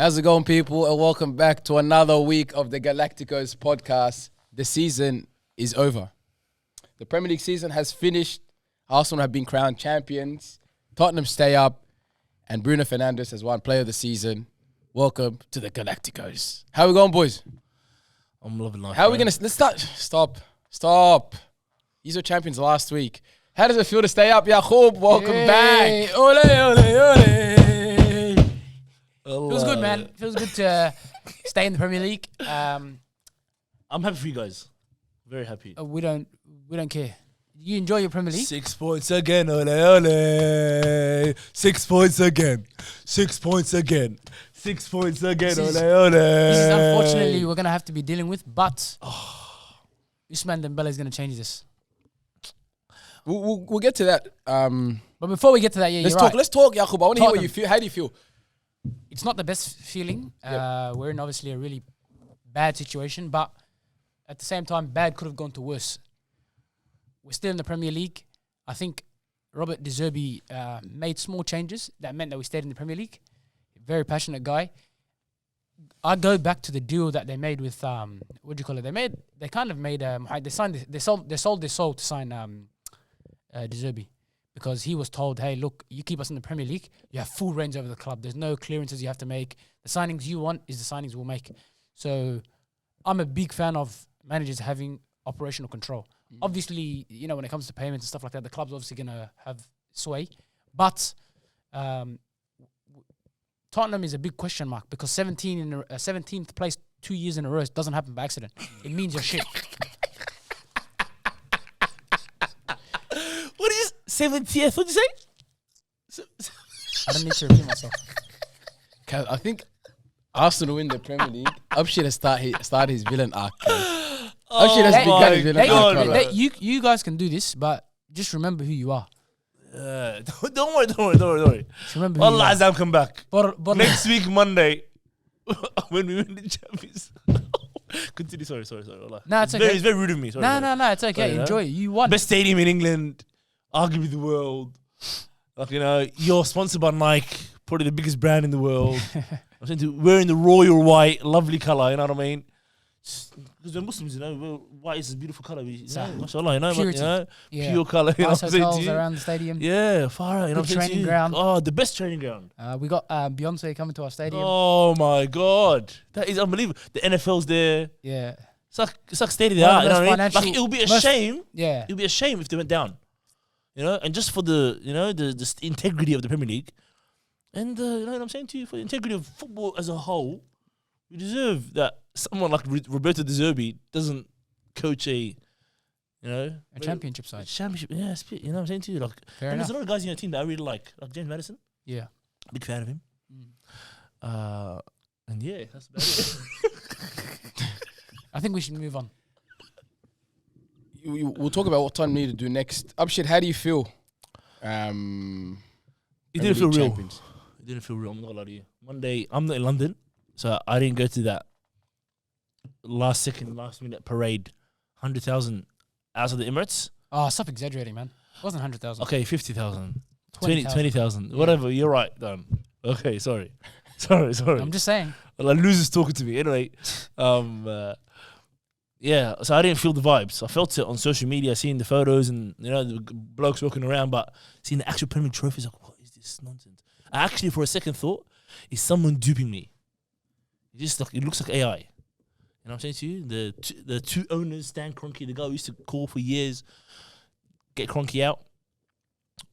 How's it going, people? And welcome back to another week of the GalacticOz Podcast. The season is over. The Premier League season has finished. Arsenal have been crowned champions. Tottenham stay up. And Bruno Fernandes has won Player of the Season. Welcome to the GalacticOz. How are we going, boys? I'm loving life. How are we going to... Let's start... Stop. These were champions last week. How does it feel to stay up, Yacoub? Welcome back. Ole. Feels good, man. Feels good to stay in the Premier League. I'm happy for you guys. Very happy. We don't care. You enjoy your Premier League? 6 points again, ole. 6 points again. 6 points again. 6 points again, ole. This is unfortunately we're gonna have to be dealing with, but Usman Dembele is gonna change this. We'll get to that. But before we get to that, Let's talk. right. Let's talk, Yacoub. I want to hear what you feel. How do you feel? It's not the best feeling. We're in obviously a really bad situation, but at the same time, bad could have gone to worse. We're still in the Premier League. I think Robert De Zerbi made small changes that meant that we stayed in the Premier League. Very passionate guy. I go back to the deal that they made with what do you call it? They sold their soul to sign De Zerbi. Because he was told, hey, look, you keep us in the Premier League, you have full range over the club. There's no clearances you have to make. The signings you want is the signings we'll make. So I'm a big fan of managers having operational control. Obviously, you know, when it comes to payments and stuff like that, the club's obviously going to have sway. But Tottenham is a big question mark because 17th place 2 years in a row doesn't happen by accident. It means you're shit. 70th, what'd you say? I don't need to repeat myself. I think Arsenal win the Premier League. Upshit has started his villain arc. Upshit has begun his villain arc. You guys can do this, but just remember who you are. Don't worry. Just remember Allah Azam come back. But Next week, Monday, when we win the Champions. Continue, sorry. Allah. No, it's okay. It's very rude of me. Sorry, No, it's okay. Sorry, Enjoy it. You won. Best stadium in England, arguably the world. Like, you know, you're sponsored by Nike, probably the biggest brand in the world. I'm saying to wearing the royal white, lovely colour, you know what I mean? Because we're Muslims, you know, white is a beautiful colour. Mashallah, you know, Purity. Pure colour. You know Nice what I'm saying to hotels you? around the stadium. Yeah, far out. You know what I'm saying to training you? ground. Oh, the best training ground. We got Beyonce coming to our stadium. Oh my God, that is unbelievable. The NFL's there. Yeah. It's like state of the art. You know what I mean? Like, it would be a shame. Yeah. It would be a shame if they went down. You know, and just for the the integrity of the Premier League, and you know what I'm saying to you, for the integrity of football as a whole, we deserve that someone like Roberto De Zerbi doesn't coach a championship side. Championship, yeah, you know what I'm saying to you. Like, and there's a lot of guys in your team that I really like James Madison. Yeah, big fan of him. And yeah, that's about it. I think we should move on. We'll talk about what Tottenham need to do next. Upshit, how do you feel? It didn't feel real. Champions. It didn't feel real. I'm not gonna lie to you. Monday, I'm not in London, so I didn't go to that last minute parade. 100,000 out of the Emirates. Oh, stop exaggerating, man. It wasn't 100,000. Okay, 50,000. 20,000. 20,000. Whatever. You're right, Dan. Okay, sorry. I'm just saying. Well, losers talking to me. Anyway, yeah, so I didn't feel the vibes. I felt it on social media, seeing the photos and, you know, the blokes walking around, but seeing the actual Premier League trophies, like, what is this nonsense? I actually, for a second, thought, is someone duping me? It looks like AI. You know what I'm saying to you? The two owners, Stan Kroenke, the guy who used to call for years, get Kroenke out.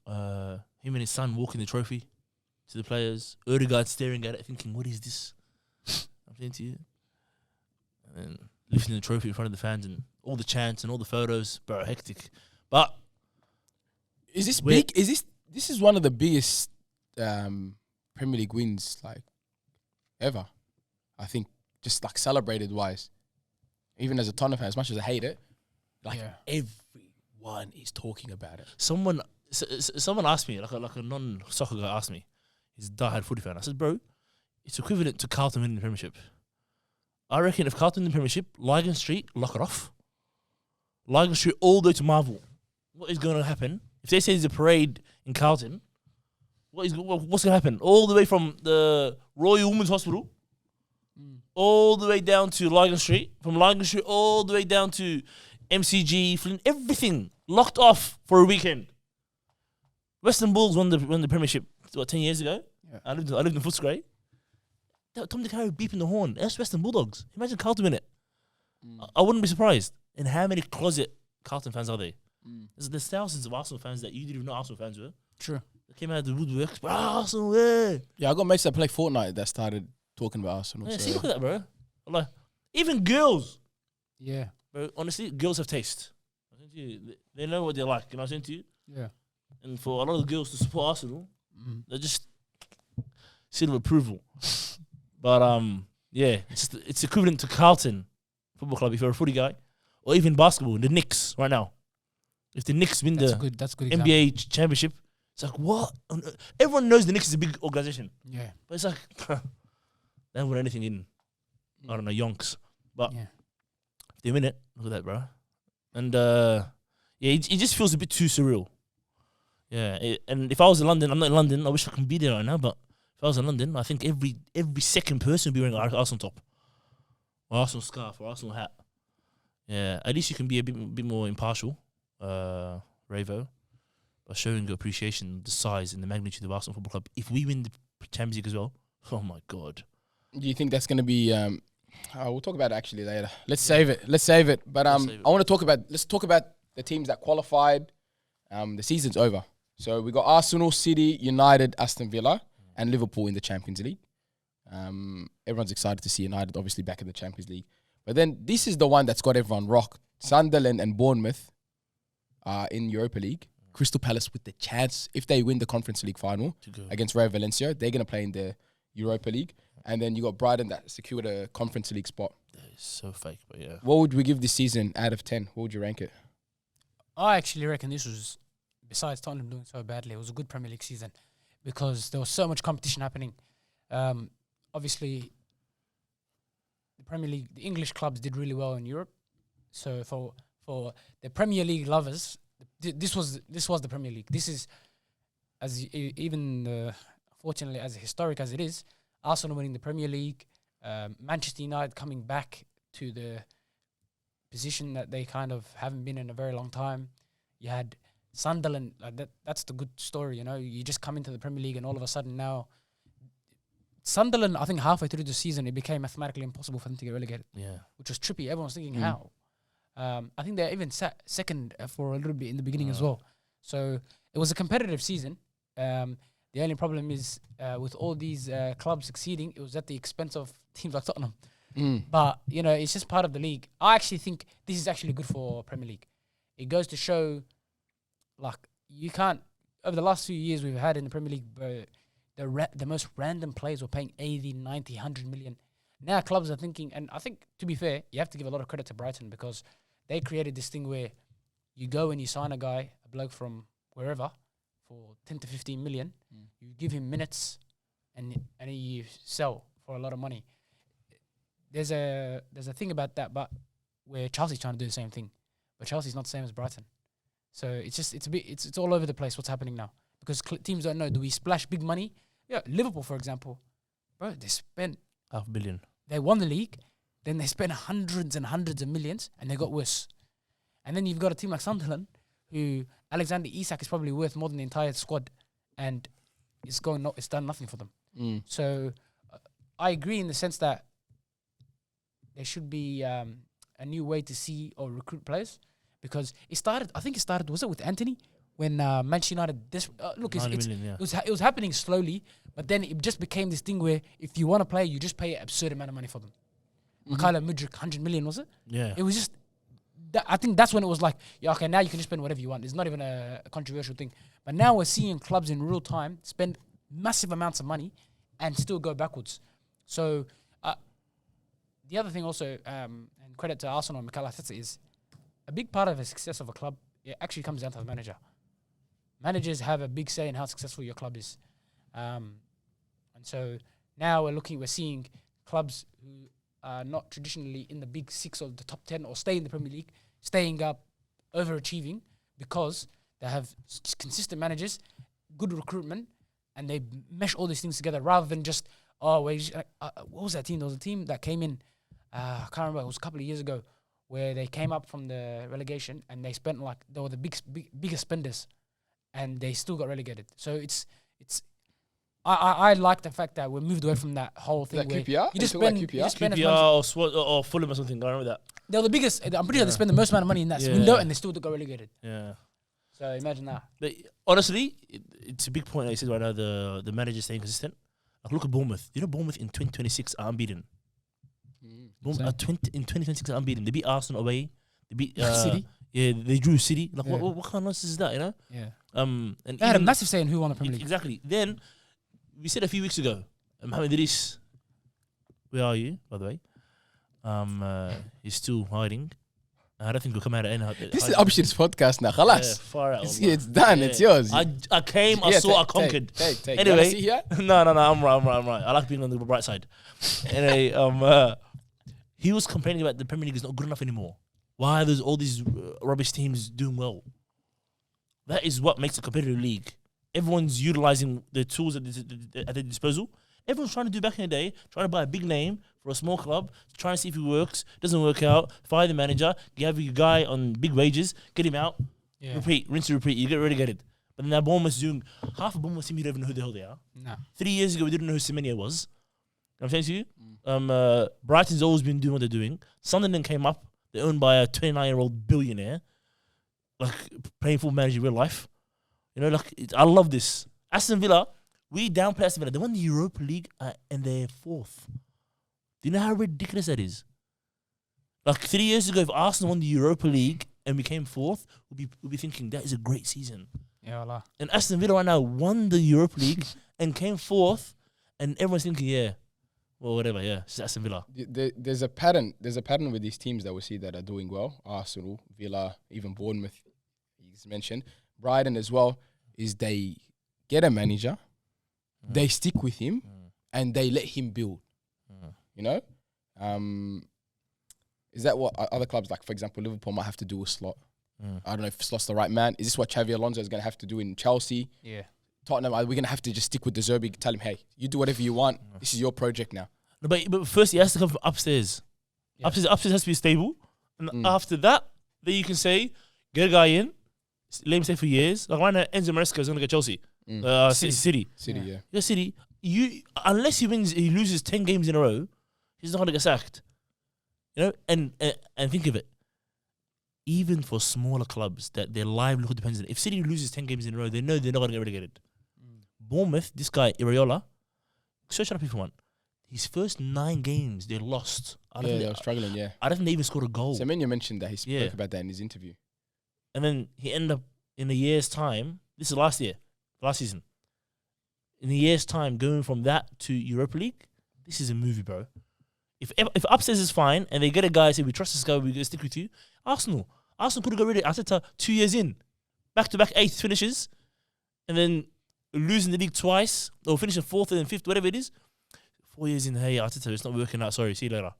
Him and his son walking the trophy to the players. Odegaard staring at it, thinking, what is this? I'm saying to you. And then lifting the trophy in front of the fans and all the chants and all the photos, bro, hectic. But is this big? This is one of the biggest Premier League wins like ever. I think just like celebrated wise. Even as a Tottenham fan, as much as I hate it, like everyone is talking about it. Someone asked me, like a non-soccer guy asked me, he's a diehard footy fan. I said, bro, it's equivalent to Carlton winning the Premiership. I reckon if Carlton win the Premiership, Lygon Street, lock it off. Lygon Street all the way to Marvel. What is going to happen? If they say there's a parade in Carlton, what's going to happen? All the way from the Royal Women's Hospital all the way down to Lygon Street, from Lygon Street all the way down to MCG, Flint, everything locked off for a weekend. Western Bulls won the Premiership 10 years ago. Yeah. I lived in Footscray. Tom Dick Harry beeping the horn. That's Western Bulldogs. Imagine Carlton in it. I wouldn't be surprised. And how many closet Carlton fans are there? There's thousands of Arsenal fans that you didn't even know Arsenal fans were. True. They came out of the woodworks. But Arsenal, yeah. Yeah, I got mates that play Fortnite that started talking about Arsenal. Yeah, So. see, look at that, bro. Like, even girls. Yeah. Bro, honestly, girls have taste. They know what they like, you know what I'm saying to you? Yeah. And for a lot of the girls to support Arsenal, they're just seal of approval. But yeah, it's equivalent to Carlton Football Club if you're a footy guy, or even basketball. The Knicks right now, if the Knicks win That's the good. That's good. NBA championship, it's like what? Everyone knows the Knicks is a big organization, Yeah. but it's like they haven't won anything in I don't know yonks. But Yeah. if they win it, look at that, bro. And yeah, it just feels a bit too surreal. Yeah, and if I was in London, I'm not in London. I wish I could be there right now, but if I was in London, I think every second person would be wearing an Arsenal top, or Arsenal scarf, or Arsenal hat. Yeah, at least you can be a bit more impartial, Ravo, by showing your appreciation, the size and the magnitude of Arsenal Football Club. If we win the Champions League as well, oh my God. Do you think that's going to be? We'll talk about it actually later. Let's save it. But I want to talk about. Let's talk about the teams that qualified. The season's over, so we got Arsenal, City, United, Aston Villa, and Liverpool in the Champions League. Everyone's excited to see United obviously back in the Champions League. But then this is the one that's got everyone rocked. Sunderland and Bournemouth are in Europa League. Crystal Palace with the chance, if they win the Conference League final against Rayo Valencia, they're going to play in the Europa League. And then you got Brighton that secured a Conference League spot. That is so fake, but yeah. What would we give this season out of 10? What would you rank it? I actually reckon this was, besides Tottenham doing so badly, it was a good Premier League season because there was so much competition happening. Obviously, the Premier League, the English clubs did really well in Europe. So for the Premier League lovers, this was the Premier League. This is fortunately as historic as it is. Arsenal winning the Premier League, Manchester United coming back to the position that they kind of haven't been in a very long time. You had Sunderland, that's the good story, you know. You just come into the Premier League and all of a sudden now, Sunderland, I think halfway through the season, it became mathematically impossible for them to get relegated. Yeah. Which was trippy. Everyone was thinking, how? I think they even sat second for a little bit in the beginning as well. So it was a competitive season. The only problem is with all these clubs succeeding, it was at the expense of teams like Tottenham. But, you know, it's just part of the league. I actually think this is actually good for Premier League. It goes to show, like, you can't, over the last few years we've had in the Premier League, the most random players were paying 80, 90, 100 million. Now clubs are thinking, and I think, to be fair, you have to give a lot of credit to Brighton because they created this thing where you go and you sign a bloke from wherever, for 10 to 15 million. You give him minutes and you sell for a lot of money. There's a thing about that, but where Chelsea's trying to do the same thing, but Chelsea's not the same as Brighton. So it's all over the place what's happening now because teams don't know. Do we splash big money? Yeah, Liverpool, for example, bro, they spent $500 million. They won the league, then they spent hundreds and hundreds of millions, and they got worse. And then you've got a team like Sunderland, who Alexander Isak is probably worth more than the entire squad, and it's done nothing for them. So I agree in the sense that there should be a new way to see or recruit players because it started was it with Anthony when Manchester United it was happening slowly, but then it just became this thing where if you want to play, you just pay an absurd amount of money for them. Mikhailo Mudryk, 100 million, was it? Yeah. It was just I think that's when it was like, yeah, okay, now you can just spend whatever you want. It's not even a controversial thing. But now we're seeing clubs in real time spend massive amounts of money and still go backwards. So the other thing also, and credit to Arsenal and Mikel Arteta, is a big part of the success of a club, it actually comes down to the manager. Managers have a big say in how successful your club is. And so now we're seeing clubs who are not traditionally in the big six or the top 10 or stay in the Premier League, staying up, overachieving because they have consistent managers, good recruitment, and they mesh all these things together rather than just, oh, what was that team? There was a team that came in. I can't remember. It was a couple of years ago, where they came up from the relegation and they spent like they were the biggest spenders, and they still got relegated. So it's. I like the fact that we moved away from that whole thing. That where QPR? you just Until, like, spend, you QPR? just spend as much. or Fulham or something. I remember that. They were the biggest. I'm pretty sure they spend the most amount of money in that Yeah. window, and they still got relegated. Yeah. So imagine that. But honestly, it's a big point that you said right now. The manager staying consistent. Like, look at Bournemouth. You know, Bournemouth in 2026 are unbeaten. Bournemouth in 2026 are unbeaten. They beat Arsenal away. They beat City. Yeah, they drew City. Like, Yeah. what kind of nonsense is that? You know. Yeah. And They had a massive say in who won the Premier League. Exactly. Then we said a few weeks ago, Mohamed Idris, where are you, by the way? He's still hiding. I don't think we'll come out of any. This is Abshir's podcast now. Khalas. Far out. It's done. It's yours. I came, I Yeah, saw, I take. conquered. You wanna Anyway, see here? no, I'm right. I like being on the bright side. Anyway, he was complaining about the Premier League is not good enough anymore. Why are there's all these rubbish teams doing well? That is what makes a competitive league. Everyone's utilizing the tools at their disposal. Everyone's trying to do back in the day, trying to buy a big name for a small club, trying to see if it works. Doesn't work out. Fire the manager. You have your guy on big wages. Get him out. Yeah. Repeat, rinse and repeat. You get relegated. But then now Bournemouth's doing half of Bournemouth team. You don't even know who the hell they are. No. 3 years ago, we didn't know who Semenyo was. I'm saying to you, Brighton's always been doing what they're doing. Sunderland came up. They're owned by a 29-year-old billionaire, like playing full manager in real life. You know, like I love this. Aston Villa, we downplay Aston Villa. They won the Europa League and they're fourth. Do you know how ridiculous that is? Like 3 years ago, if Arsenal won the Europa League and we came fourth, we'll be thinking that is a great season. Yeah, Allah. And Aston Villa right now won the Europa League and came fourth, and everyone's thinking, yeah, well, whatever, yeah, it's Aston Villa. There's a pattern. There's a pattern with these teams that we see that are doing well. Arsenal, Villa, even Bournemouth, he's mentioned. Brighton as well, is they get a manager, they stick with him, and they let him build. You know? Is that what other clubs, like, for example, Liverpool might have to do with Slot? I don't know if Slot's the right man. Is this what Xavi Alonso is going to have to do in Chelsea? Yeah. Tottenham, are we going to have to just stick with De Zerbi, tell him, hey, you do whatever you want. This is your project now. No, but first, he has to come from upstairs. Yeah. Upstairs has to be stable. And after that, then you can say, get a guy in, let him stay for years. Like right now, Enzo Maresca is going to get Chelsea. City. City, yeah. Yeah, City. Unless he loses 10 games in a row, he's not going to get sacked. You know, and think of it. Even for smaller clubs that their livelihood depends on it. If City loses 10 games in a row, they know they're not going to get relegated. Bournemouth, this guy, Iriola, search it up if you want. His first 9 games, they lost. They were struggling, yeah. I don't think they even scored a goal. Semenyo mentioned that. He spoke about that in his interview. And then he ended up, in a year's time, this is last season. In a year's time, going from that to Europa League, this is a movie, bro. If upstairs is fine, and they get a guy and say, we trust this guy, we're going to stick with you, Arsenal could have got rid of Arteta 2 years in. Back-to-back 8th finishes, and then losing the league twice, or finishing 4th and then 5th, whatever it is. 4 years in, hey, Arteta, it's not working out, sorry, see you later.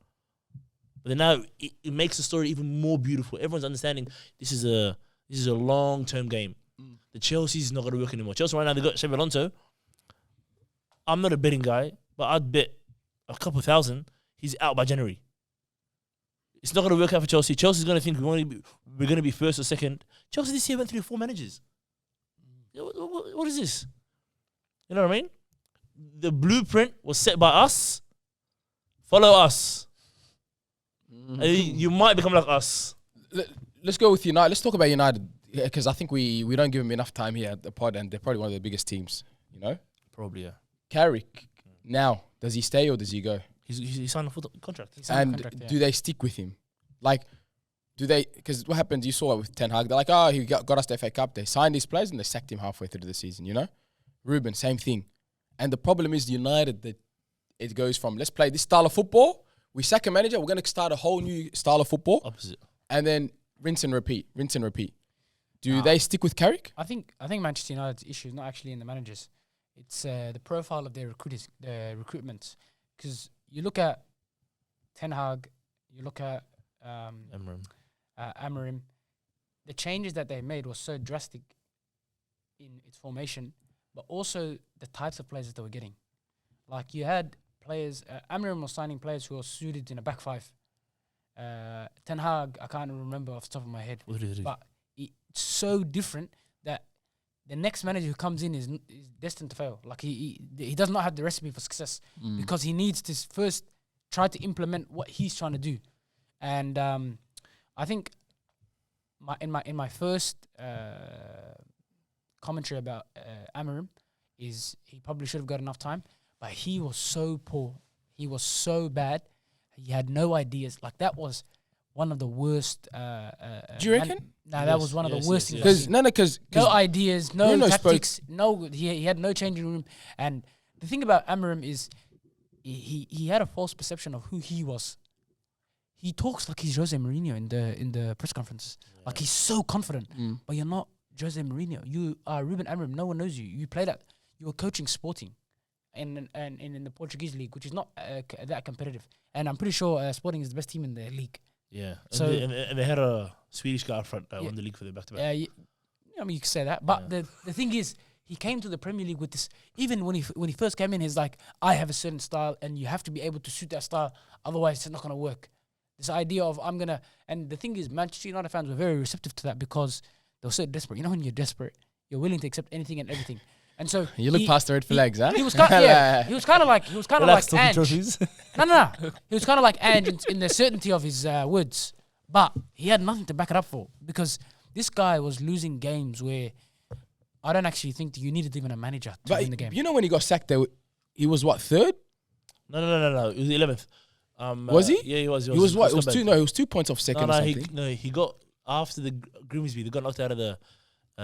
But then now, it makes the story even more beautiful. Everyone's understanding this is a long-term game. The Chelsea's not going to work anymore. Chelsea right now, they got Xabi Alonso. I'm not a betting guy, but I'd bet a couple thousand he's out by January. It's not going to work out for Chelsea. Chelsea's going to think we're going to be first or second. Chelsea this year went through 4 managers. What is this? You know what I mean? The blueprint was set by us. Follow us. And you might become like us. Let's go with United. Let's talk about United, because I think we don't give them enough time here at the pod, and they're probably one of the biggest teams, you know? Probably, yeah. Carrick, now, does he stay or does he go? He signed a full contract. Do they stick with him? Like, do they? Because what happened? You saw it with Ten Hag. They're like, oh, he got us the FA Cup. They signed his players and they sacked him halfway through the season. You know, Ruben, same thing. And the problem is United, that it goes from let's play this style of football. We sack a manager. We're going to start a whole new style of football. Opposite. And then rinse and repeat. Do they stick with Carrick? I think Manchester United's issue is not actually in the managers. It's the profile of their recruitments. Because you look at Ten Hag, you look at Amorim, the changes that they made was so drastic in its formation, but also the types of players that they were getting. Like you had players. Amorim was signing players who are suited in a back five. Ten Hag, I can't remember off the top of my head, but it's so different that the next manager who comes in is destined to fail. Like he does not have the recipe for success because he needs to first try to implement what he's trying to do. And I think in my first commentary about Amorim is he probably should have got enough time, but he was so poor. He was so bad. He had no ideas. Like that was one of the worst. Do you reckon? That was one of the worst things. Because no ideas, no Bruno tactics, he had no changing room. And the thing about Amorim is he had a false perception of who he was. He talks like he's Jose Mourinho in the press conferences. Yeah. Like he's so confident, but you're not Jose Mourinho. You are Ruben Amorim. No one knows you. You play that. You're coaching Sporting, in the Portuguese league, which is not that competitive. And I'm pretty sure Sporting is the best team in the league. Yeah. So and they had a Swedish guy up front won the league for them back to back. I mean, you could say that, but the thing is, he came to the Premier League with this. Even when he first came in, he's like, I have a certain style, and you have to be able to suit that style. Otherwise, it's not going to work. This idea of and the thing is, Manchester United fans were very receptive to that because they were so desperate. You know, when you're desperate, you're willing to accept anything and everything. And so you look past the red flags, huh? He was kind of like Ange. No. He was kind of like Ange in the certainty of his words, but he had nothing to back it up for because this guy was losing games where I don't actually think that you needed even a manager to win the game. You know, when he got sacked, there, he was what, third? No. He was 11th. Was he? Yeah, he was. He was what? It was 2. No, he was 2 points off second or something. He got after the Grimsby. They got knocked out of the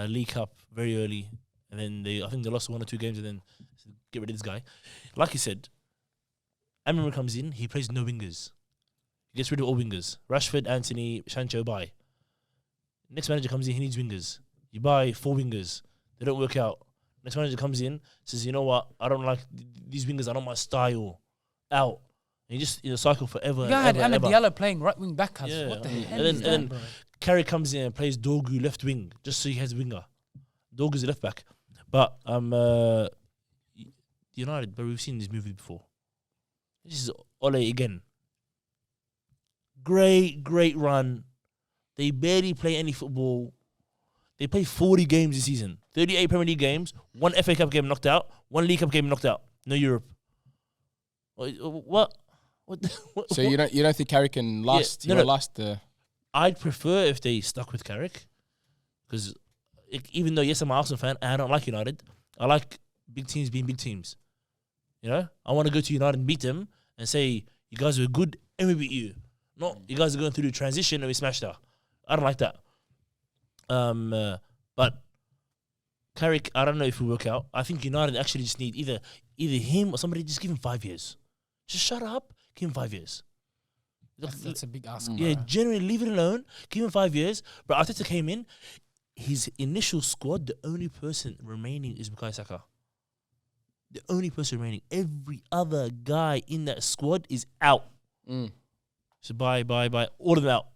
League Cup very early, and then I think they lost 1 or 2 games, and then get rid of this guy. Like you said, Amorim comes in. He plays no wingers. He gets rid of all wingers. Rashford, Anthony, Sancho, buy. Next manager comes in. He needs wingers. You buy 4 wingers. They don't work out. Next manager comes in, says, you know what? I don't like these wingers. Are not my style. Out. And you just cycle forever. Yeah, and Diallo playing right wing back. What the hell is that, bro? Carrick comes in and plays Dorgu left wing, just so he has a winger. Dorgu's a left back. But United, but we've seen this movie before. This is Ole again. Great run. They barely play any football. They play 40 games this season. 38 Premier League games, 1 FA Cup game knocked out, 1 League Cup game knocked out. No Europe. What? So you don't think Carrick can last? I'd prefer if they stuck with Carrick, because even though yes, I'm an Arsenal fan and I don't like United, I like big teams being big teams. You know, I want to go to United and beat them and say you guys were good and we beat you. Not you guys are going through the transition and we smashed her. I don't like that. But Carrick, I don't know if it will work out. I think United actually just need either him or somebody. Just give him 5 years. Just shut up. Give him 5 years. That's a big ask. Yeah, generally leave it alone. Give him 5 years. But Arteta came in. His initial squad, the only person remaining is Bukayo Saka. The only person remaining. Every other guy in that squad is out. So bye. All of them out.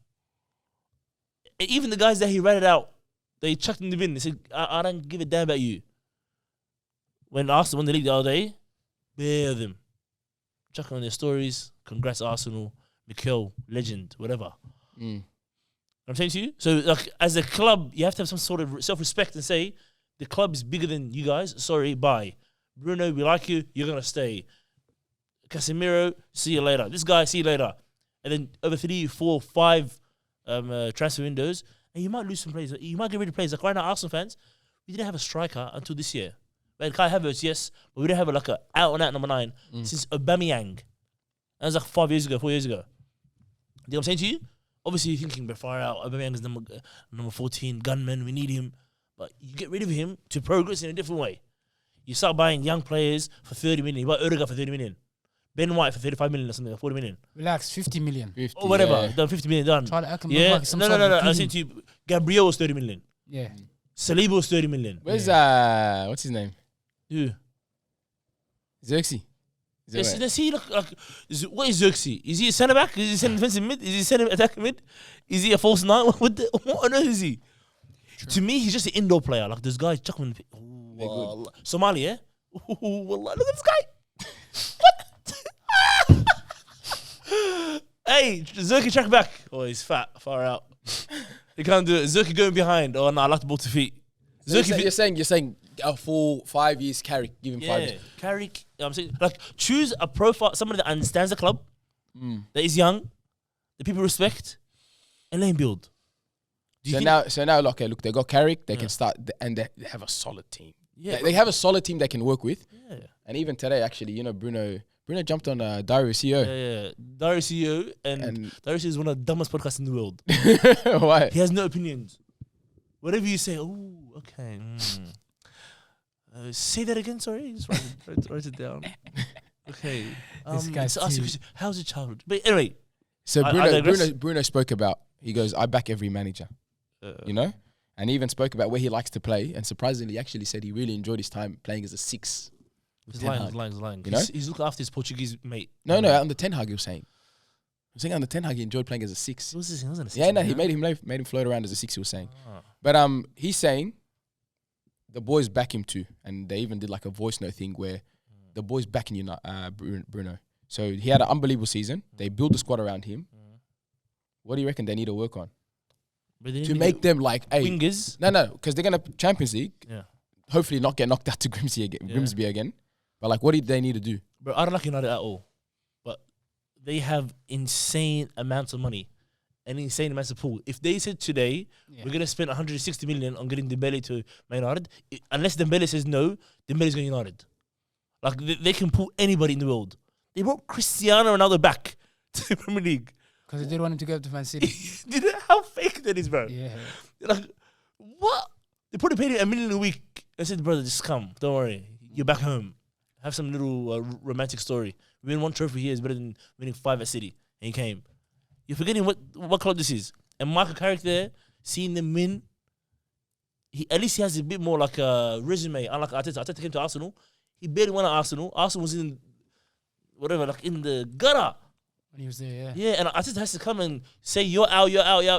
And even the guys that he ratted out, they chucked in the bin. They said, I don't give a damn about you. When Arsenal won the league the other day, bare them. Chucking on their stories. Congrats, Arsenal. Mikel, legend, whatever. I'm saying to you, so like as a club, you have to have some sort of self-respect and say, the club is bigger than you guys. Sorry, bye. Bruno, we like you. You're going to stay. Casemiro, see you later. This guy, see you later. And then over 3, 4, 5 transfer windows, and you might lose some players. You might get rid of players. Like right now, Arsenal fans, we didn't have a striker until this year. We had Kai Havertz, yes, but we didn't have like a out-and-out number 9 since Aubameyang. That was like 4 years ago. You know what I'm saying to you? Obviously, you're thinking, but far out, Aubameyang is number 14, gunman, we need him. But you get rid of him to progress in a different way. You start buying young players for 30 million. You buy Odegaard for 30 million. Ben White for 35 million or something, or 40 million. Relax, 50 million. 50, or whatever. Yeah. Done 50 million, done. No. I said to you, Gabriel was 30 million. Yeah. Saliba was 30 million. Where's, what's his name? Who? Xerxes. Does he look like, what is Xerxes? Is he a centre back? Is he a centre defensive mid? Is he a centre attacking mid? Is he a false 9? What on earth is he? True. To me, he's just an indoor player. Like those guys, chuck him in the Somali, yeah? Wallah, look at this guy. What? Hey, Zerky track back. Oh, he's fat, far out. He can't do it. Zerky going behind. Oh no, I like the ball to feet. So you're saying a full 5 years Carrick, give him 5 years. Carrick. I'm saying like choose a profile, somebody that understands the club, that is young, that people respect, and let him build. So now, look, they got Carrick. They can start, and they have a solid team. Yeah, they have a solid team they can work with. Yeah, and even today, actually, you know, Bruno jumped on Darius CEO. Yeah, Darius CEO, and Darius is one of the dumbest podcasts in the world. Why? He has no opinions. Whatever you say, oh, okay. Say that again. Sorry, just write it down. Okay. How's your childhood? But anyway, so Bruno spoke about. He goes, I back every manager. You know, and he even spoke about where he likes to play. And surprisingly, he actually said he really enjoyed his time playing as a 6. He's lying. You know? He's looking after his Portuguese mate. No, on the Ten Hag he was saying. On the Ten Hag he enjoyed playing as a 6. He wasn't a 6. Yeah, no, he made him float around as a 6. He was saying, but he's saying the boys back him too, and they even did like a voice note thing where the boys backing Bruno. So he had an unbelievable season. They built the squad around him. What do you reckon they need to work on to make them like wingers? No, because they're gonna Champions League. Yeah. Hopefully not get knocked out to Grimsby again. But like, what do they need to do? Bro, I don't like United at all. But they have insane amounts of money and insane amounts of pool. If they said today we're gonna spend 160 million on getting Dembele to Man United, unless Dembele says no, Dembele's going United. Like they can pull anybody in the world. They brought Cristiano Ronaldo back to the Premier League. Because they didn't want him to go to Man City. Do you know how fake that is, bro? Yeah. Like, what? They probably paid him $1 million a week. I said, brother, just come. Don't worry. You're back home. Have some little romantic story. Winning 1 trophy here is better than winning 5 at City. And he came. You're forgetting what club this is. And Michael Carrick there, seeing them win, at least he has a bit more like a resume. Unlike Arteta. Arteta came to Arsenal. He barely won at Arsenal. Arsenal was in, like in the gutter. When he was there, yeah. Yeah, and Arteta has to come and say, you're out,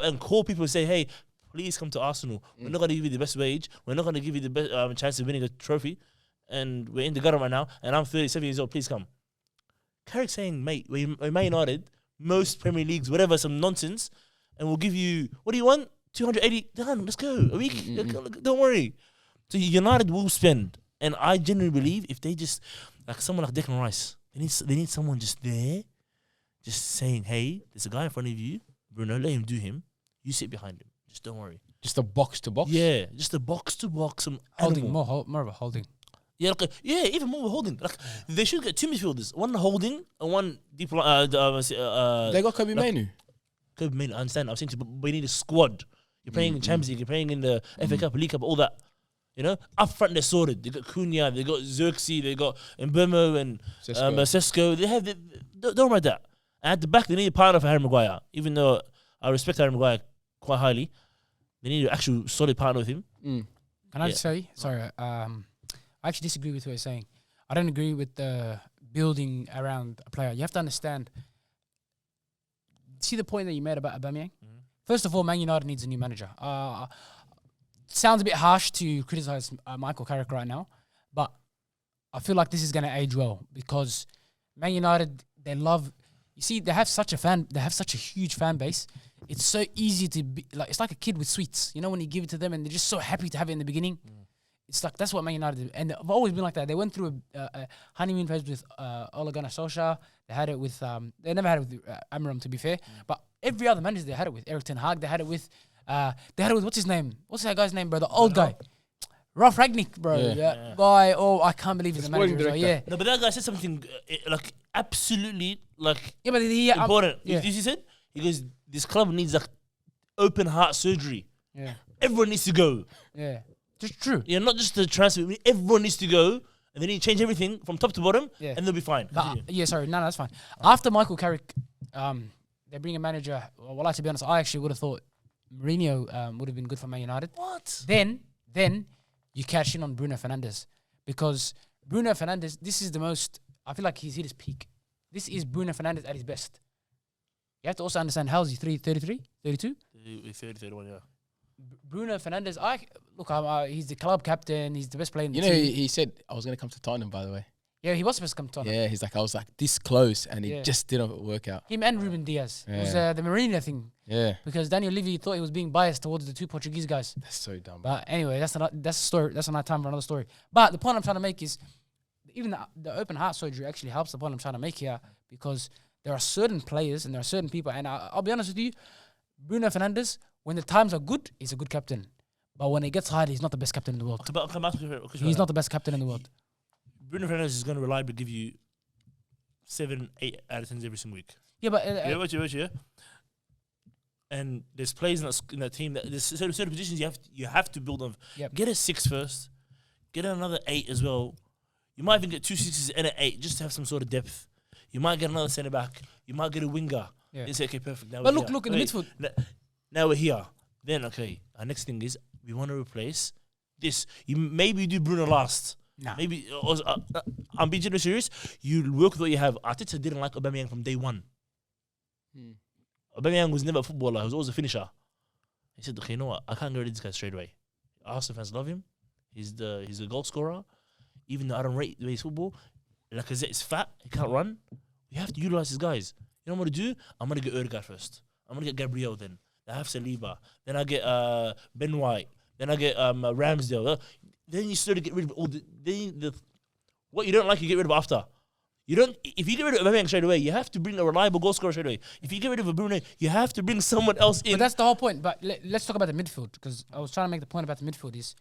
and call people and say, hey, please come to Arsenal. We're not going to give you the best wage. We're not going to give you the best chance of winning a trophy. And we're in the gutter right now. And I'm 37 years old. Please come. Carrick saying, mate, we're Man United, most Premier Leagues, whatever, some nonsense. And we'll give you, what do you want? 280? Done. Let's go. A week. Don't worry. So United will spend. And I genuinely believe if they just, like someone like Declan Rice, they need someone just there. Just saying, hey, there's a guy in front of you, Bruno, let him do him. You sit behind him. Just don't worry. Just a box to box? Yeah, just a box to box. Some holding, more of a holding. Yeah, even more of a holding. Like they should get 2 midfielders, one holding and one deep. They got Kobe Mainoo. Kobe Mainoo, I understand. I'm saying, but we need a squad. You're playing in Champions League. You're playing in the FA Cup, League Cup, all that. You know, up front they're sorted. They got Cunha, they got Xerxes, they got Mbemo and Sesko. They have. Don't write that. And at the back, they need a partner for Harry Maguire. Even though I respect Harry Maguire quite highly, they need an actual solid partner with him. Can I just say, sorry, I actually disagree with what you're saying. I don't agree with the building around a player. You have to understand. See the point that you made about Aubameyang? First of all, Man United needs a new manager. Sounds a bit harsh to criticize Michael Carrick right now, but I feel like this is going to age well because Man United, they love. You see, they have such a huge fan base. It's so easy to be like. It's like a kid with sweets. You know, when you give it to them, and they're just so happy to have it in the beginning. It's like that's what Man United do, and they've always been like that. They went through a honeymoon phase with Ole Gunnar Solskjaer. They had it with. They never had it with Amram, to be fair. But every other manager they had it with. Erik ten Hag. They had it with. What's his name? What's that guy's name, bro? The old guy. Ralph Rangnick, bro. Yeah. Guy. Oh, I can't believe he's a manager. Well, yeah. No, but that guy said something like absolutely like but important. You see, said he goes, this club needs like open heart surgery. Yeah. Everyone needs to go. Yeah. Just true. Yeah, not just the transfer. Everyone needs to go, and they need to change everything from top to bottom, and they'll be fine. That's fine. After Michael Carrick, they bring a manager. Well, to be honest, I actually would have thought Mourinho would have been good for Man United. What? Then you cash in on Bruno Fernandes because Bruno Fernandes, this is the most. I feel like he's hit his peak. This is Bruno Fernandes at his best. You have to also understand how is he 33, 32? 31, yeah. Bruno Fernandes, he's the club captain. He's the best player in the team. team. He said I was going to come to Tottenham, by the way. Yeah, he was supposed to come to Tottenham. Yeah, he's like, I was like this close, and it Yeah. just didn't work out. Him and Ruben Diaz. It was Yeah. the Marina thing Yeah, because Daniel Levy thought he was being biased towards the two Portuguese guys. that's so dumb. But anyway, that's a story. That's another time for another story. But the point I'm trying to make is, even the open heart surgery actually helps the point I'm trying to make here, because there are certain players and there are certain people, and I'll be honest with you, Bruno Fernandes, when the times are good, he's a good captain. But when it gets hard, he's not the best captain in the world. He's not the best captain in the world. Bruno Fernandes is going to reliably give you 7, 8 out of 10s every single week. Yeah, but Yeah. And there's players in that team that there's certain positions you have to build on. Yep. Get a 6 first. Get another 8 as well. You might even get 2 6s and an 8 just to have some sort of depth. You might get another centre back. You might get a winger. Yeah. You say, okay, perfect. Now But we're here. look in the midfield. Now we're here. Then okay, our next thing is we want to replace this. Maybe you do Bruno last. Nah. Maybe I'm being genuinely serious. You work with what you have. Arteta didn't like Aubameyang from day one. Aubameyang was never a footballer. He was always a finisher. He said, okay, you know what? I can't get rid of this guy straight away. Arsenal fans love him. He's a goal scorer. Even though I don't rate the way he's football, Lacazette is fat. He can't run. We have to utilize these guys. You know what I'm going to do? I'm going to get Odegaard first. I'm going to get Gabriel then. I have Saliba. Then I get Ben White. Then I get Ramsdale. Then you start to get rid of all the what you don't like, you get rid of after. You don't. If you get rid of Aubameyang straight away, you have to bring a reliable goal scorer straight away. If you get rid of a Bruno, you have to bring someone else in. But that's the whole point. But let's talk about the midfield, because I was trying to make the point about the midfield is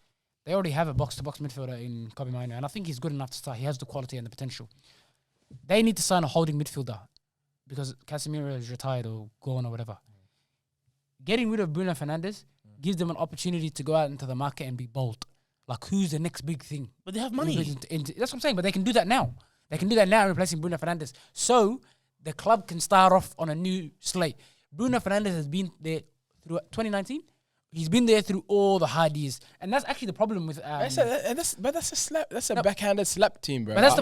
they already have a box-to-box midfielder in Kobe Mainoo, and I think he's good enough to start. He has the quality and the potential. They need to sign a holding midfielder because Casemiro is retired or gone or whatever. Getting rid of Bruno Fernandes gives them an opportunity to go out into the market and be bold. Like, who's the next big thing? But they have money. That's what I'm saying. But they can do that now. They can do that now, replacing Bruno Fernandes. So the club can start off on a new slate. Bruno Fernandes has been there through 2019. He's been there through all the hard years, and that's actually the problem with. That's a slap. That's a backhanded slap team, bro. But that's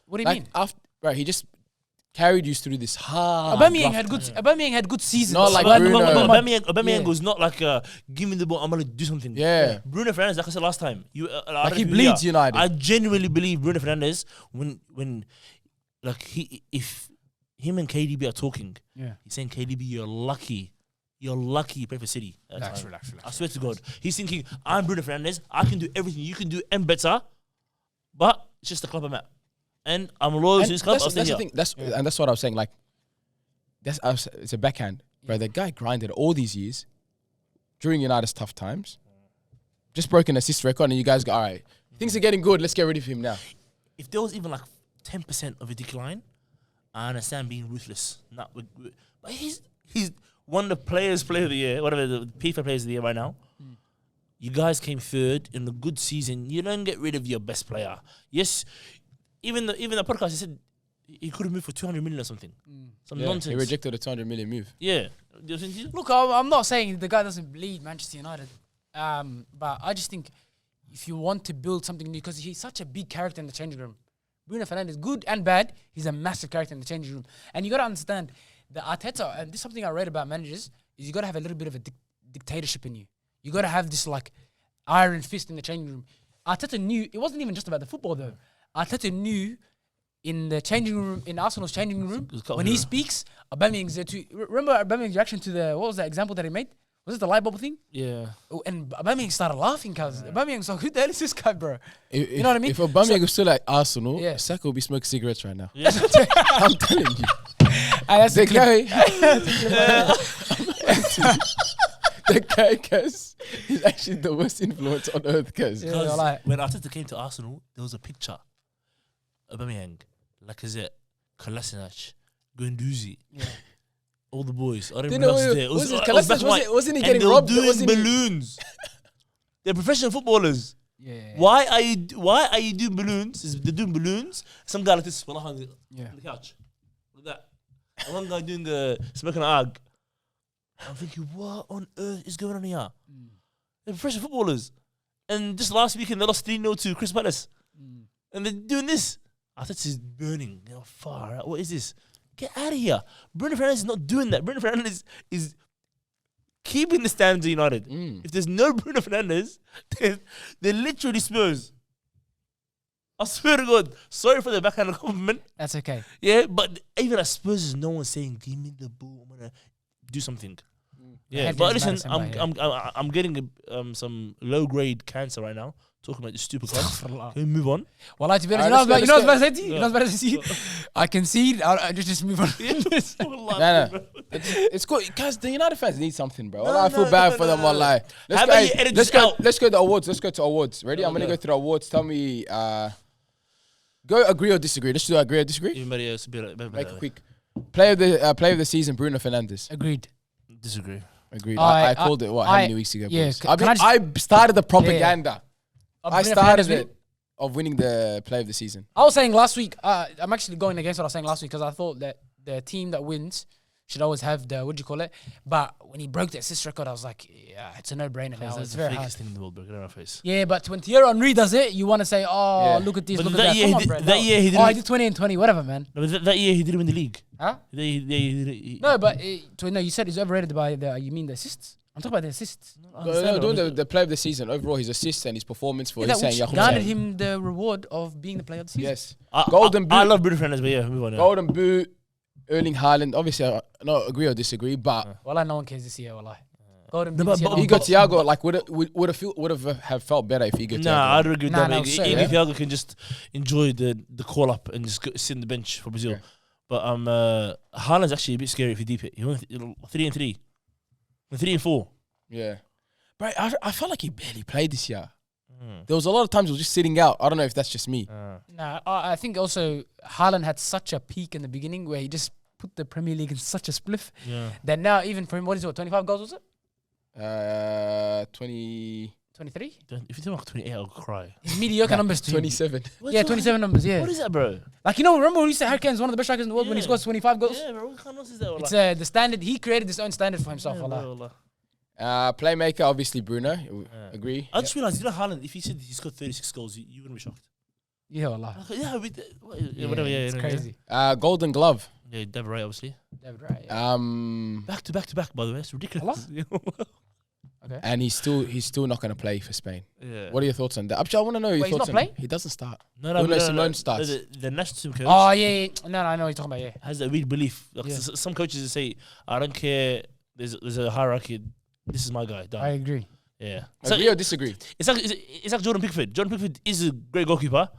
what do you mean? Right, he just carried you through this hard. Aubameyang had good seasons. Not like Bruno. Aubameyang was not like, give me the ball, I'm going to do something. Yeah. Bruno Fernandes, like I said last time, Like he bleeds United. I genuinely believe Bruno Fernandes, when if him and KDB are talking, he's saying, KDB, you're lucky you play for City. Relax. I swear to God. He's thinking, I'm Bruno Fernandes, I can do everything you can do and better, but it's just the club I'm at. And I'm loyal to this club. That's the thing. And that's what I was saying. Like, it's a backhand, bro. The guy grinded all these years during United's tough times. Just broke an assist record, and you guys go, all right, things are getting good. Let's get rid of him now. If there was even like 10% of a decline, I understand being ruthless. But he's one of the players of the year, whatever the FIFA players of the year right now. You guys came third in a good season. You don't get rid of your best player. Yes. Even the podcast, he said he could have moved for 200 million or something. Some nonsense. He rejected a 200 million move. Yeah. Look, I'm not saying the guy doesn't bleed Manchester United, but I just think if you want to build something new, because he's such a big character in the changing room. Bruno Fernandes, good and bad, he's a massive character in the changing room. And you got to understand, the Arteta, and this is something I read about managers, is you got to have a little bit of a dictatorship in you. You got to have this like iron fist in the changing room. Arteta knew, it wasn't even just about the football though. Arteta knew in the changing room, in Arsenal's changing room, when he speaks, Aubameyang's there too. Remember Aubameyang's reaction to what was that example that he made? Was it the light bulb thing? Yeah. Oh, and Aubameyang started laughing because Aubameyang's like, who the hell is this guy, bro? You know what I mean? If Aubameyang was still at Arsenal, Saka will be smoking cigarettes right now. Yeah. I'm telling you. That's The guy, cuz, is actually the worst influence on earth, cuz. Yeah, when Arteta came to Arsenal, there was a picture. Aubameyang, Lacazette, Kolasinac, Guendouzi, all the boys. I don't know who else there. Wasn't he getting robbed? Doing balloons. They're professional footballers. Yeah. Why are you doing balloons? They're doing balloons. Some guy like this on the couch. Look at that. And one guy doing smoking an agg. I'm thinking, what on earth is going on here? They're professional footballers. And just last weekend, they lost 3-0 to Crystal Palace. And they're doing this. I thought this is burning. Far out. What is this? Get out of here. Bruno Fernandes is not doing that. Bruno Fernandes is keeping the standards of United. If there's no Bruno Fernandes, they're literally Spurs. I swear to God. Sorry for the backhand compliment. That's okay. Yeah, but even at Spurs, there's no one saying, "Give me the ball. I'm gonna do something." Yeah, Head but is listen, Madison, I'm getting some low grade cancer right now. Talking about this stupid club. Can we move on? Well, to be honest, Alright, you know what I was let's about to say to you? You know what I was about to say to you? I concede. I'll just move on. No. It's good. Guys, the United fans need something, bro. I feel bad for them, wallahi. How about you edit this out? Let's go to awards. Let's go to awards. Ready? I'm going to go through the awards. Tell me, go agree or disagree. Let's do agree or disagree. Everybody else be like, Make it quick. Player of the season, Bruno Fernandes. Agreed. Disagree. Agreed. I called it, how many weeks ago? Yeah, boys? can I started the propaganda. I Bruno started Fernandes it of winning the player of the season. I was saying last week, I'm actually going against what I was saying last week because I thought that the team that wins should always have the, what do you call it? But when he broke the assist record, I was like, yeah, it's a no-brainer now. That's It's the very hard. fakest thing in the world, bro. Get on our face. Yeah, but when Thierry Henry does it, you want to say, oh, Yeah. look at this, But look at that that. year Come he on, did- bro. that year he Oh, he didn't- did 20 and 20, whatever, man. No, but that year he didn't win the league. Huh? He No, but no, you said he's overrated by you mean the assists? I'm talking about the assists. Doing the player of the season, overall, his assists and his performance for Yeah, his that which saying garnered him the reward of being the player of the season. Yes. I Golden I Boot. love Bruno Fernandes, but yeah, move on. Yeah. Golden Boot, Erling Haaland. Obviously, I don't agree or disagree, but Well, no one cares this year, wallah. Golden No, Boot this year, but- no Igor one cares. Thiago, like, would have felt better if Igor Thiago. Nah, I'd agree with Nah, that. no, sorry, Igor Thiago can just enjoy the call up and just sit on the bench for Brazil. Yeah. But Haaland's actually a bit scary if you deep it. He went 3 and 3, 3 and 4. Yeah. But I felt like he barely played this year. There was a lot of times he was just sitting out. I don't know if that's just me. Nah, I think also Haaland had such a peak in the beginning where he just put the Premier League in such a spliff Yeah. that now even for him, what is it, 25 goals was it? 20, 23? If you talk about 28, I'll cry. His mediocre numbers too. 27. Yeah, 27 numbers, yeah. What is that, bro? Like, remember when we said Harry Kane's one of the best strikers in the world when he Yeah. scores 25 goals? Yeah, bro. What kind of nonsense is that? It's the standard. He created his own standard for himself, wallah. Playmaker, obviously Bruno. Agree. I just realized, Haaland, if he said he scored 36 goals, you wouldn't be shocked. Yeah, wallah. Yeah, whatever. Yeah, It's crazy. Golden Glove. Yeah, David Wright, obviously. David Wright, yeah. Back to back, by the way. It's ridiculous. Okay. And he's still not going to play for Spain. Yeah. What are your thoughts on that? Actually, I want to know your Wait, he's thoughts not on playing? He doesn't start. No, Simone starts. The national team coach Oh, yeah. No, I know what you're talking about, yeah. has that weird belief. Like, Yeah. some coaches say, I don't care. There's a hierarchy. This is my guy. Done. I agree. Yeah. Agree or disagree? It's like Jordan Pickford. Jordan Pickford is a great goalkeeper,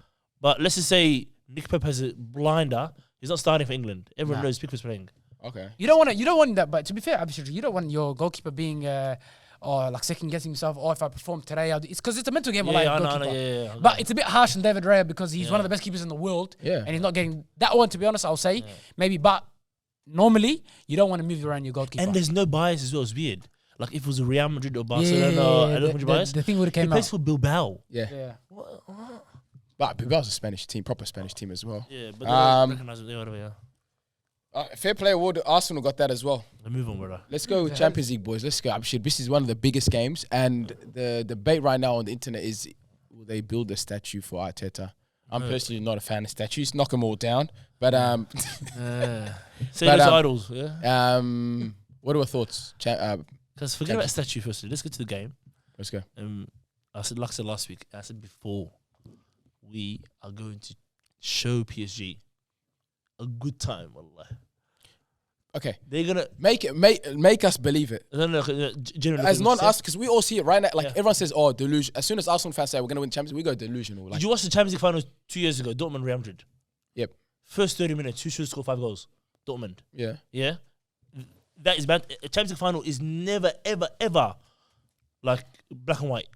but let's just say Nick Pep has a blinder. He's not starting for England. Everyone knows Pickford's playing. Okay. You don't want that, but to be fair, Abhishek, you don't want your goalkeeper being or like second guessing himself. Or if I perform today, it's because it's a mental game. Yeah, like I know, goalkeeper. yeah. But it's a bit harsh on David Raya because he's one of the best keepers in the world. Yeah. And he's not getting that one. To be honest, I'll say maybe. But normally, you don't want to move around your goalkeeper. And there's no bias as well. It's weird. Like if it was a Real Madrid or Barcelona, I don't know bias. the thing would have He came plays out. for Bilbao. Yeah. Yeah. But Bilbao's a Spanish team, proper Spanish team as well. Yeah, but they don't recognize it. Whatever, yeah. Fair play award. Arsenal got that as well. Move on, brother. Let's go with Champions League, boys. Let's go. Abhishek, this is one of the biggest games, and the debate right now on the internet is: will they build a statue for Arteta? I'm personally not a fan of statues. Knock them all down. But Say those idols, yeah. what are our thoughts? Because forget about statue firstly. Let's go to the game. Let's go. I said, like I said last week, I said before, we are going to show PSG a good time, wallah. Okay, They're gonna make us believe it. no, generally As not us, because we all see it right now. Like Yeah. everyone says, "Oh, delusion." As soon as Arsenal fans say we're gonna win Champions, we go delusional. Like, Did you watch the Champions League finals 2 years ago? Dortmund, Real Madrid. Yep. First 30 minutes, who should score 5 goals? Dortmund. yeah, Yeah. That is bad. A Champions League final is never, ever like black and white.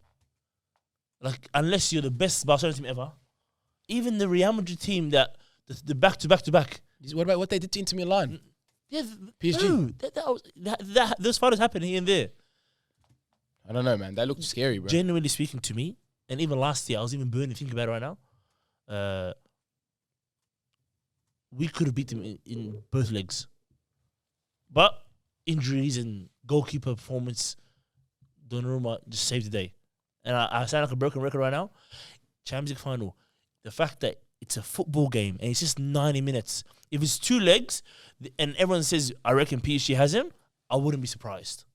Like unless you're the best Barcelona team ever. Even the Real Madrid team that the back to back. what about what they did to Inter Milan? Yeah, PSG. No, those finals happen here and there. I don't know, man. That looked scary, bro. Genuinely speaking to me, and even last year, I was even burning thinking about it right now. We could have beat them in both legs. But injuries and goalkeeper performance, Donnarumma just saved the day. And I sound like a broken record right now. Champions League final, the fact that it's a football game and it's just 90 minutes. If it's 2 legs and everyone says, I reckon PSG has him, I wouldn't be surprised.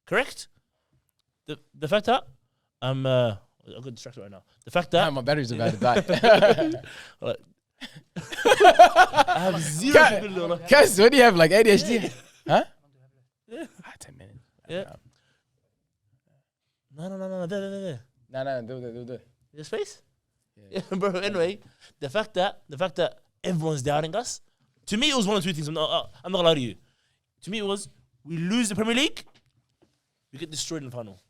Correct? The fact that I got distracted right now. The fact that My battery's about to die. like, I have zero people. Guys, what do you have? Like ADHD? Huh? Yeah. 10 minutes. Yeah. No. There. No, do. Your space? Yeah, bro. Anyway, the fact that everyone's doubting us. To me, it was one of two things. I'm not gonna lie to you. To me, it was we lose the Premier League, we get destroyed in the final.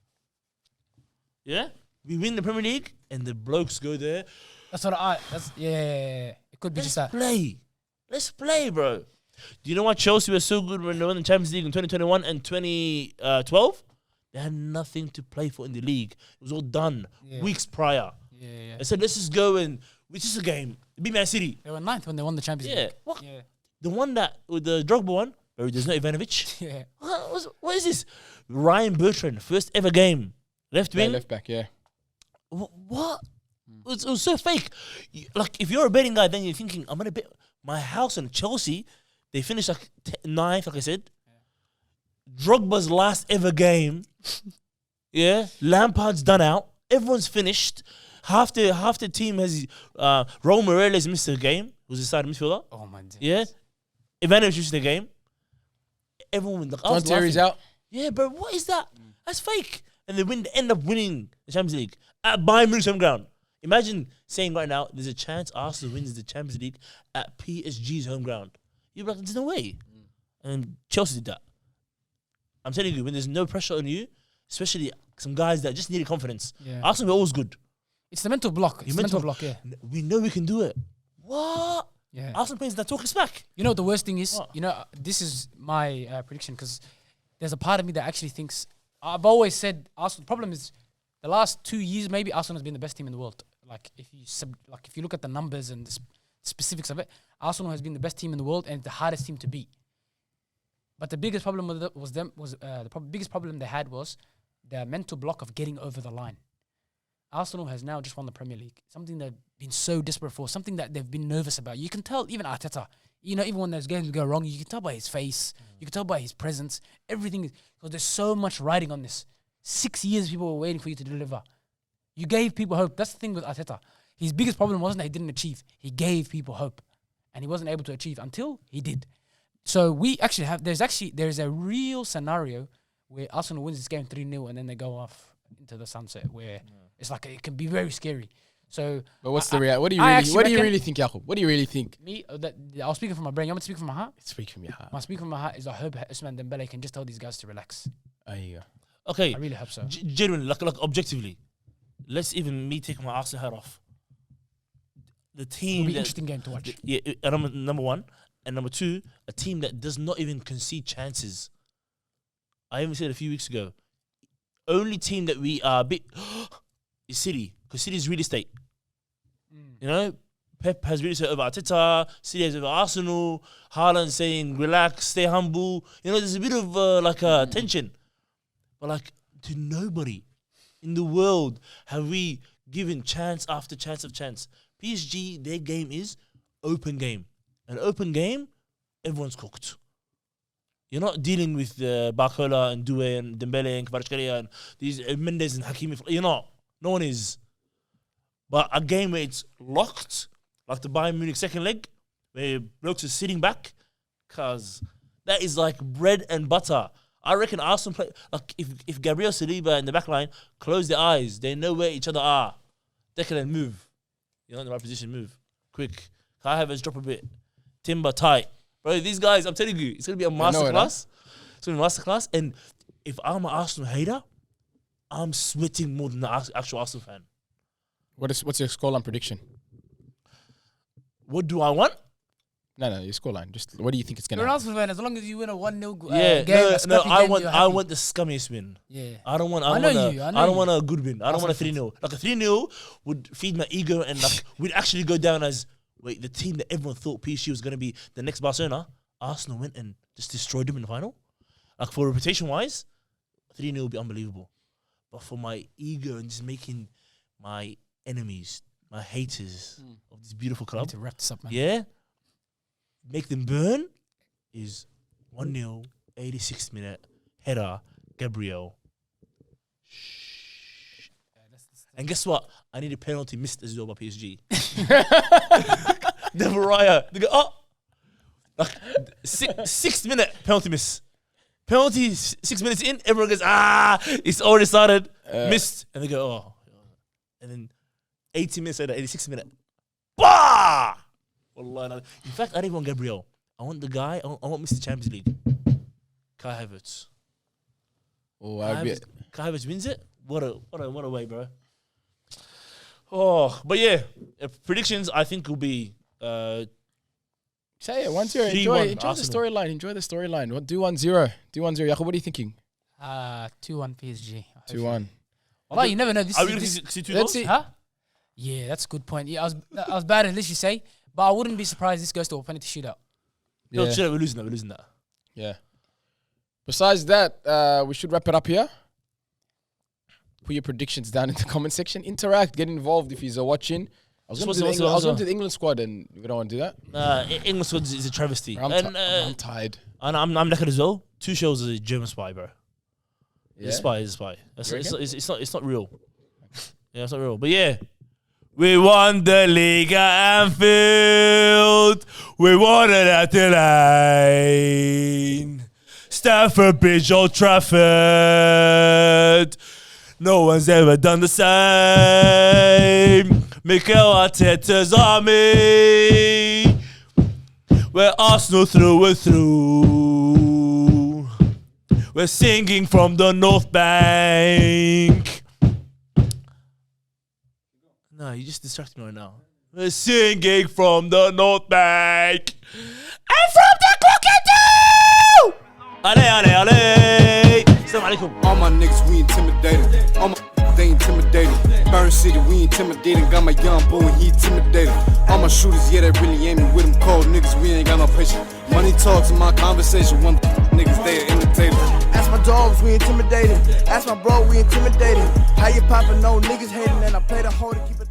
Yeah, we win the Premier League, and the blokes go there. Yeah. It could be just that. Let's play, bro. Do you know why Chelsea were so good when they won the Champions League in 2021 and 2012? They had nothing to play for in the league. It was all done weeks prior. Yeah. I said, let's just go and it's just a game. Beat Man City. They were 9th when they won the Champions League. What? Yeah. The one that with the Drogba one, where there's no Ivanovic. Yeah. What is this? Ryan Bertrand, first ever game, left wing. Left back, yeah. What? It was so fake. Like if you're a betting guy, then you're thinking, I'm gonna bet my house on Chelsea. They finished like 9th, like I said. Drogba's last ever game. Yeah, Lampard's done out. Everyone's finished. Half the team has Raul Morales missed the game. Was his side midfielder. Oh my goodness. Yeah, Ivanovic missed the game. Everyone like John Terry's out. Yeah, bro, what is that? That's fake. And they end up winning the Champions League at Bayern Munich's home ground. Imagine saying right now, there's a chance Arsenal wins the Champions League at PSG's home ground. You're like, there's no way. And Chelsea did that. I'm telling you, when there's no pressure on you, especially some guys that just needed confidence, Arsenal were always good. It's the mental block. It's the mental block, yeah. We know we can do it. What? Yeah. Arsenal players that talk us back. You know what the worst thing is? What? You know, this is my prediction because there's a part of me that actually thinks, I've always said Arsenal, the problem is the last 2 years maybe Arsenal has been the best team in the world. Like if you look at the numbers and the specifics of it, Arsenal has been the best team in the world and the hardest team to beat. But the biggest problem biggest problem they had was the mental block of getting over the line. Arsenal has now just won the Premier League, something they've been so desperate for, something that they've been nervous about. You can tell, even Arteta, you know, even when those games go wrong, you can tell by his face, you can tell by his presence, everything, because there's so much riding on this. 6 years people were waiting for you to deliver. You gave people hope. That's the thing with Arteta. His biggest problem wasn't that he didn't achieve. He gave people hope, and he wasn't able to achieve until he did. So we actually have, there's a real scenario where Arsenal wins this game 3-0 and then they go off into the sunset where it's like, it can be very scary. So, but what's the reality? What do you really think, Jakob? What do you really think? Me, I was speaking from my brain. You want me to speak from my heart? Speak from your heart. My speak from my heart is I hope Ousmane Dembele can just tell these guys to relax. There you go. Okay. I really hope so. Genuinely, like objectively, let's even me take my Arsenal hat off. The team It'll be an interesting game to watch. Yeah, number one. And number two, a team that does not even concede chances. I even said a few weeks ago, only team that we are bit is City, because City is real estate. You know, Pep has real estate over Arteta, City has over Arsenal, Haaland saying, relax, stay humble. You know, there's a bit of tension. But like, to nobody in the world have we given chance after chance of chance. PSG, their game is open game. An open game, everyone's cooked. You're not dealing with Barcola and Doué and Dembele and Kvaratskhelia and these Mendes and Hakimi. You're not. No one is. But a game where it's locked, like the Bayern Munich second leg, where blokes are sitting back, because that is like bread and butter. I reckon Arsenal play, like if Gabriel Saliba in the back line close their eyes, they know where each other are. Declan, move. You're not in the right position, move. Quick. Kai Havertz, drop a bit. Timber tight. Bro, these guys, I'm telling you, it's going to be a masterclass. It's going to be a masterclass. And if I'm an Arsenal hater, I'm sweating more than the actual Arsenal fan. What's your scoreline prediction? What do I want? No, your scoreline. Just what do you think it's going to You're an happen? Arsenal fan, as long as you win a 1-0 I game. I want the scummiest win. Yeah. I don't want I don't want a good win. I don't want a 3-0. Like a 3-0 would feed my ego and like we'd actually go down as the team that everyone thought PSG was going to be the next Barcelona. Arsenal went and just destroyed them in the final. Like for reputation wise, 3-0 would be unbelievable. But for my ego and just making my enemies, my haters of this beautiful club, To wrap this up, man. yeah, make them burn is 1-0, 86th minute, header, Gabriel. And guess what? I need a penalty missed as well by PSG. Never Raya. They go, oh. Like, 6 minute penalty miss. Penalty 6 minutes in, everyone goes, it's already started. Missed. And they go, oh. And then 80 minutes later, 86 minute. Bah! Wallah, in fact, I don't want Gabriel. I want the guy, I want Mr. Champions League. Kai Havertz. Oh, Kai Havertz wins it? What a way, bro. Oh, but yeah, predictions I think will be say it 1-0. Enjoy the storyline. Enjoy the storyline. What do 1-0? Do 1-0. Jacob, what are you thinking? 2-1 PSG. 2-1. Well, you never know. Are we going to see 2 goals? Huh? Yeah, that's a good point. Yeah, I was bad at this, you say, but I wouldn't be surprised this goes to a penalty shootout. Yeah. No, we're losing that. Yeah. Besides that, we should wrap it up here. Put your predictions down in the comment section. Interact, get involved if you're watching. I was going to do the England squad, and we don't want to do that. England squad is a travesty. I'm tired. And I'm knackered as well. Tuchel's is a German spy, bro. Yeah. It's a spy. It's not real. Yeah, it's not real. But yeah, we won the league at Anfield. We won it at the Lane. Stamford Bridge, Old Trafford. No one's ever done the same. Mikel Arteta's army. We're Arsenal through and through. We're singing from the North Bank. No, you just distracted me right now. We're singing from the North Bank. And from the Cockatoo! Ale. Assalamu alaikum. All my niggas, we intimidated. All my they intimidated. Burn City, we intimidating. Got my young boy, he intimidated. All my shooters, yeah, they really aiming with them cold niggas. We ain't got no patience. Money talks in my conversation. One niggas, they are imitated. Ask my dogs, we intimidated. Ask my bro, we intimidated. How you poppin', no niggas hating, and I play the hoe to keep it.